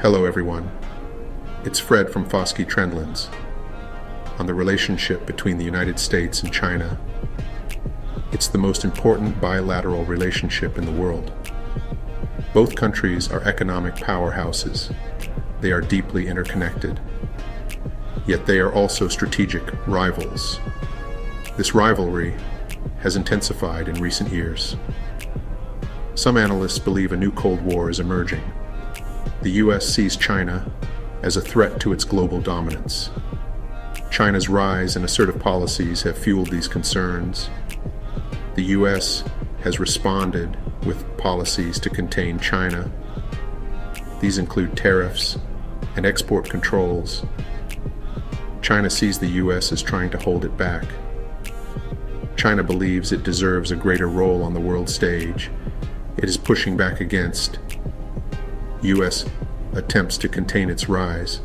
Hello everyone, it's Fred from Foskey Trendlands on the relationship between the United States and China. It's the most important bilateral relationship in the world. Both countries are economic powerhouses. They are deeply interconnected. Yet they are also strategic rivals. This rivalry has intensified in recent years. Some analysts believe a new Cold War is emerging. The US sees China as a threat to its global dominance. China's rise and assertive policies have fueled these concerns. The US has responded with policies to contain China. These include tariffs and export controls. China sees the US as trying to hold it back. China believes it deserves a greater role on the world stage. It is pushing back against U.S. attempts to contain its rise.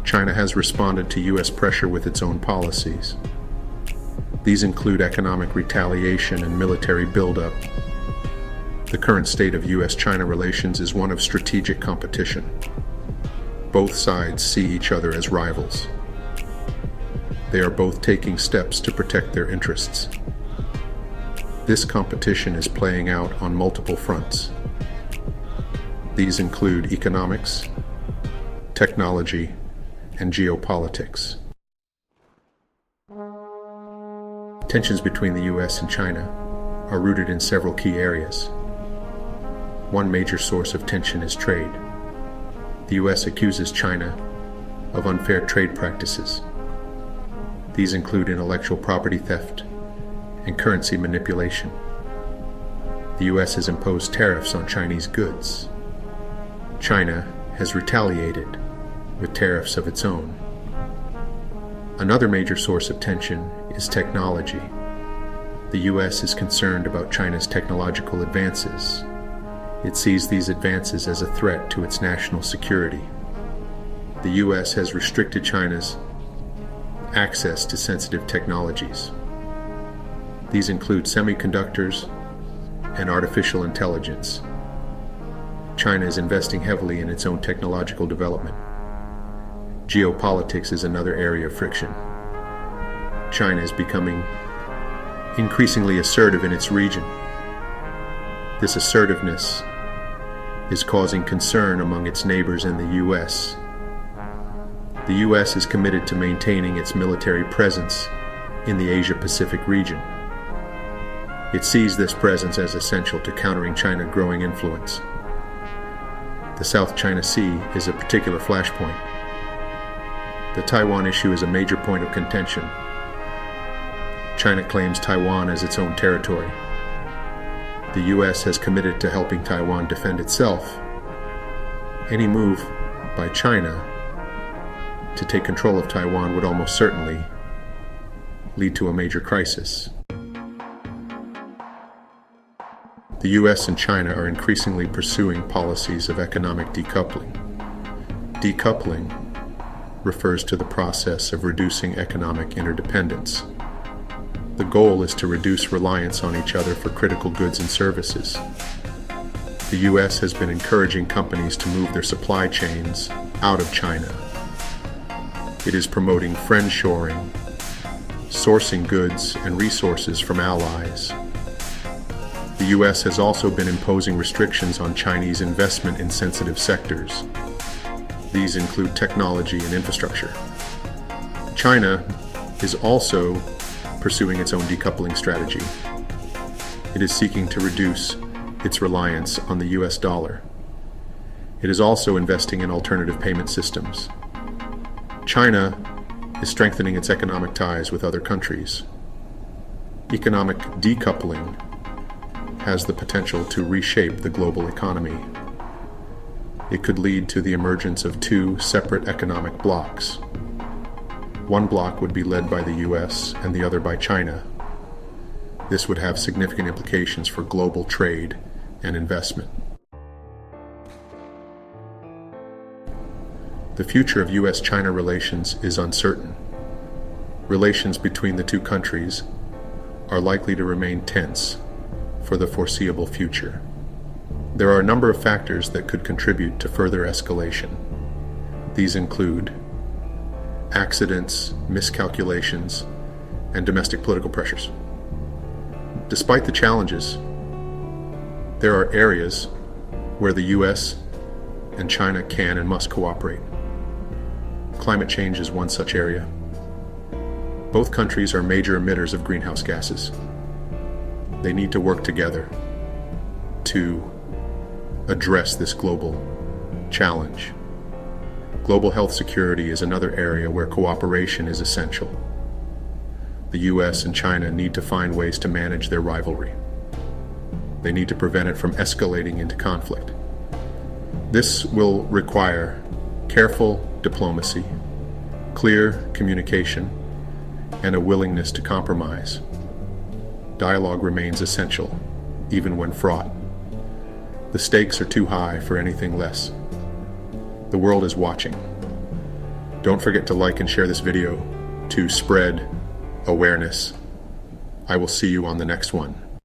China has responded to U.S. pressure with its own policies. These include economic retaliation and military buildup. The current state of U.S.-China relations is one of strategic competition. Both sides see each other as rivals. They are both taking steps to protect their interests. This competition is playing out on multiple fronts. These include economics, technology, and geopolitics. Tensions between the US and China are rooted in several key areas. One major source of tension is trade. The US accuses China of unfair trade practices. These include intellectual property theft and currency manipulation. The US has imposed tariffs on Chinese goods. China has retaliated with tariffs of its own. Another major source of tension is technology. The US is concerned about China's technological advances. It sees these advances as a threat to its national security. The US has restricted China's access to sensitive technologies. These include semiconductors and artificial intelligence. China is investing heavily in its own technological development. Geopolitics is another area of friction. China is becoming increasingly assertive in its region. This assertiveness is causing concern among its neighbors in the US. The US is committed to maintaining its military presence in the Asia-Pacific region. It sees this presence as essential to countering China's growing influence. The South China Sea is a particular flashpoint. The Taiwan issue is a major point of contention. China claims Taiwan as its own territory. The US has committed to helping Taiwan defend itself. Any move by China to take control of Taiwan would almost certainly lead to a major crisis. The US and China are increasingly pursuing policies of economic decoupling. Decoupling refers to the process of reducing economic interdependence. The goal is to reduce reliance on each other for critical goods and services. The US has been encouraging companies to move their supply chains out of China. It is promoting friendshoring, sourcing goods and resources from allies. The US has also been imposing restrictions on Chinese investment in sensitive sectors. These include technology and infrastructure. China is also pursuing its own decoupling strategy. It is seeking to reduce its reliance on the US dollar. It is also investing in alternative payment systems. China is strengthening its economic ties with other countries. Economic decoupling has the potential to reshape the global economy. It could lead to the emergence of two separate economic blocs. One bloc would be led by the US and the other by China. This would have significant implications for global trade and investment. The future of US-China relations is uncertain. Relations between the two countries are likely to remain tense for the foreseeable future. There are a number of factors that could contribute to further escalation. These include accidents, miscalculations, and domestic political pressures. Despite the challenges, there are areas where the US and China can and must cooperate. Climate change is one such area. Both countries are major emitters of greenhouse gases. They need to work together to address this global challenge. Global health security is another area where cooperation is essential. The US and China need to find ways to manage their rivalry. They need to prevent it from escalating into conflict. This will require careful diplomacy, clear communication, and a willingness to compromise. Dialogue remains essential, even when fraught. The stakes are too high for anything less. The world is watching. Don't forget to like and share this video to spread awareness. I will see you on the next one.